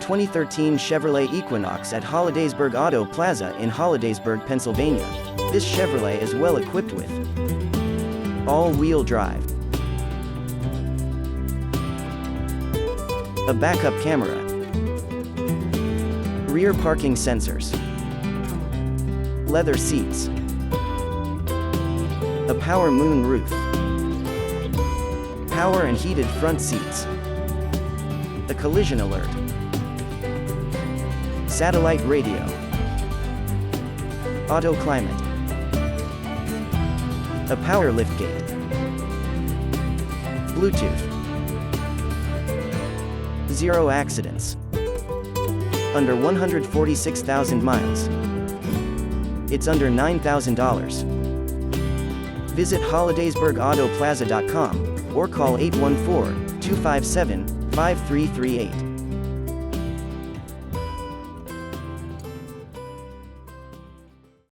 2013 Chevrolet Equinox at Hollidaysburg Auto Plaza in Hollidaysburg, Pennsylvania. This Chevrolet is well equipped with all-wheel drive, a backup camera, rear parking sensors, leather seats, a power moon roof, power and heated front seats, a collision alert, satellite radio, auto climate, a power liftgate, Bluetooth, 0 accidents, under 146,000 miles. It's under $9,000. Visit hollidaysburgautoplaza.com or call 814-257-5338.